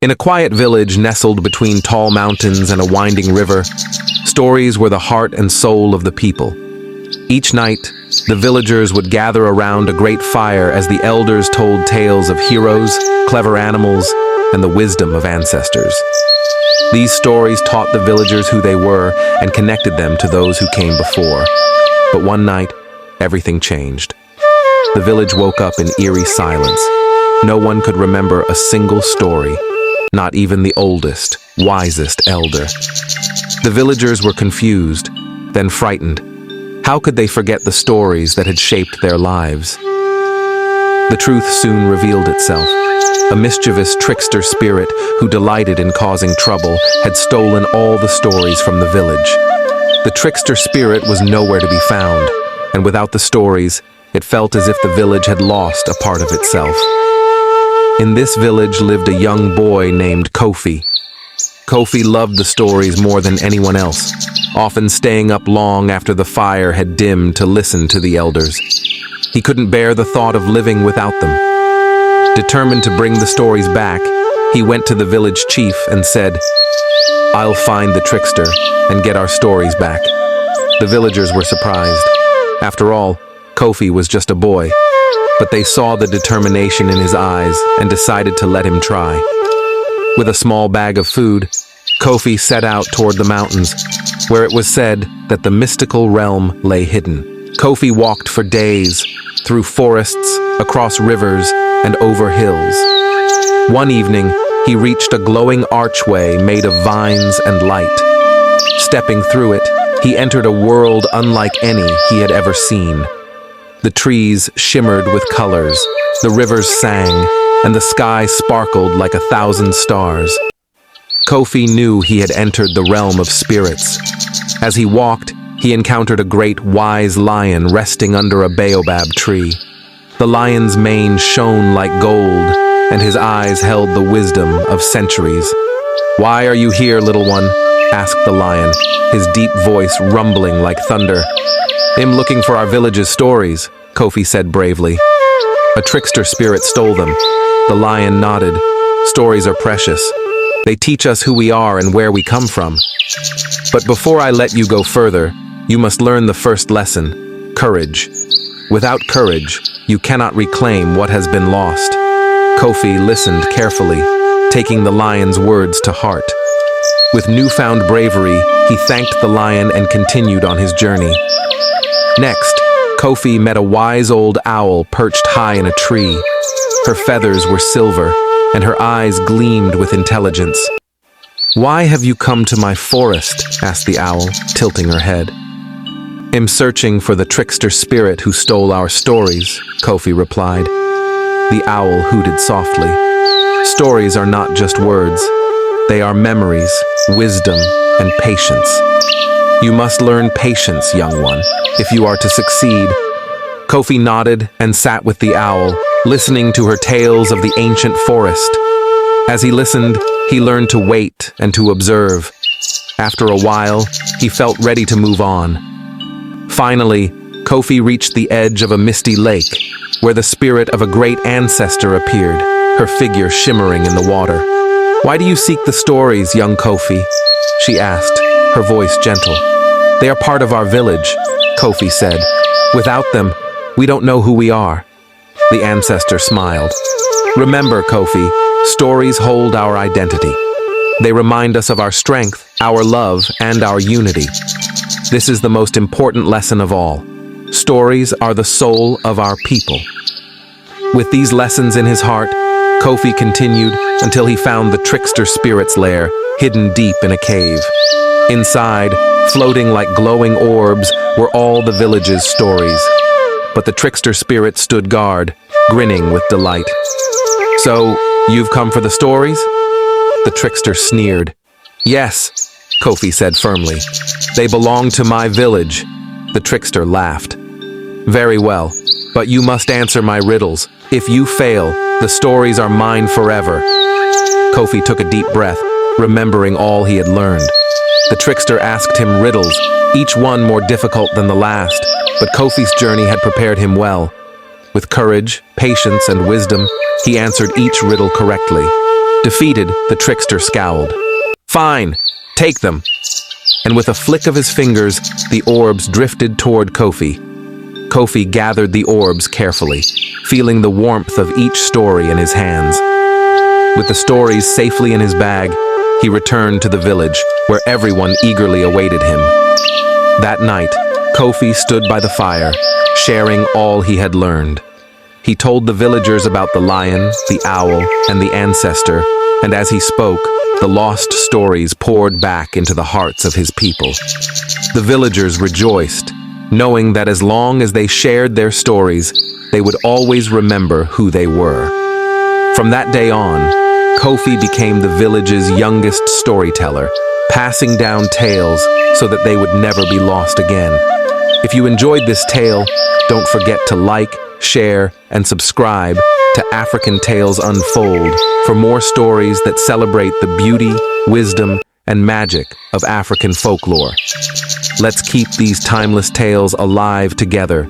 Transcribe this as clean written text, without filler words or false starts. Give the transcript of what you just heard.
In a quiet village nestled between tall mountains and a winding river, stories were the heart and soul of the people. Each night, the villagers would gather around a great fire as the elders told tales of heroes, clever animals, and the wisdom of ancestors. These stories taught the villagers who they were and connected them to those who came before. But one night, everything changed. The village woke up in eerie silence. No one could remember a single story, not even the oldest, wisest elder. The villagers were confused, then frightened. How could they forget the stories that had shaped their lives? The truth soon revealed itself. A mischievous trickster spirit who delighted in causing trouble had stolen all the stories from the village. The trickster spirit was nowhere to be found, and without the stories, it felt as if the village had lost a part of itself. In this village lived a young boy named Kofi. Kofi loved the stories more than anyone else, often staying up long after the fire had dimmed to listen to the elders. He couldn't bear the thought of living without them. Determined to bring the stories back, he went to the village chief and said, "I'll find the trickster and get our stories back." The villagers were surprised. After all, Kofi was just a boy, but they saw the determination in his eyes and decided to let him try. With a small bag of food, Kofi set out toward the mountains, where it was said that the mystical realm lay hidden. Kofi walked for days, through forests, across rivers, and over hills. One evening, he reached a glowing archway made of vines and light. Stepping through it, he entered a world unlike any he had ever seen. The trees shimmered with colors, the rivers sang, and the sky sparkled like 1,000 stars. Kofi knew he had entered the realm of spirits. As he walked, he encountered a great wise lion resting under a baobab tree. The lion's mane shone like gold, and his eyes held the wisdom of centuries. "Why are you here, little one?" asked the lion, his deep voice rumbling like thunder. "I'm looking for our village's stories," Kofi said bravely. "A trickster spirit stole them." The lion nodded. "Stories are precious. They teach us who we are and where we come from. But before I let you go further, you must learn the first lesson: courage. Without courage, you cannot reclaim what has been lost." Kofi listened carefully, taking the lion's words to heart. With newfound bravery, he thanked the lion and continued on his journey. Next, Kofi met a wise old owl perched high in a tree. Her feathers were silver, and her eyes gleamed with intelligence. "Why have you come to my forest?" asked the owl, tilting her head. "I'm searching for the trickster spirit who stole our stories," Kofi replied. The owl hooted softly. "Stories are not just words. They are memories, wisdom, and patience. You must learn patience, young one, if you are to succeed." Kofi nodded and sat with the owl, listening to her tales of the ancient forest. As he listened, he learned to wait and to observe. After a while, he felt ready to move on. Finally, Kofi reached the edge of a misty lake, where the spirit of a great ancestor appeared, her figure shimmering in the water. "Why do you seek the stories, young Kofi?" she asked, her voice gentle. "They are part of our village," Kofi said. "Without them, we don't know who we are." The ancestor smiled. "Remember, Kofi, stories hold our identity. They remind us of our strength, our love, and our unity. This is the most important lesson of all. Stories are the soul of our people." With these lessons in his heart, Kofi continued until he found the trickster spirit's lair, hidden deep in a cave. Inside, floating like glowing orbs, were all the village's stories. But the trickster spirit stood guard, grinning with delight. "So, you've come for the stories?" The trickster sneered. "Yes," Kofi said firmly. "They belong to my village." The trickster laughed. "Very well, but you must answer my riddles. If you fail, the stories are mine forever." Kofi took a deep breath, remembering all he had learned. The trickster asked him riddles, each one more difficult than the last, but Kofi's journey had prepared him well. With courage, patience, and wisdom, he answered each riddle correctly. Defeated, the trickster scowled. "Fine, take them." And with a flick of his fingers, the orbs drifted toward Kofi. Kofi gathered the orbs carefully, feeling the warmth of each story in his hands. With the stories safely in his bag, he returned to the village, where everyone eagerly awaited him. That night, Kofi stood by the fire, sharing all he had learned. He told the villagers about the lion, the owl, and the ancestor, and as he spoke, the lost stories poured back into the hearts of his people. The villagers rejoiced, knowing that as long as they shared their stories, they would always remember who they were. From that day on, Kofi became the village's youngest storyteller, passing down tales so that they would never be lost again. If you enjoyed this tale, don't forget to like, share, and subscribe to African Tales Unfold for more stories that celebrate the beauty, wisdom, and magic of African folklore. Let's keep these timeless tales alive together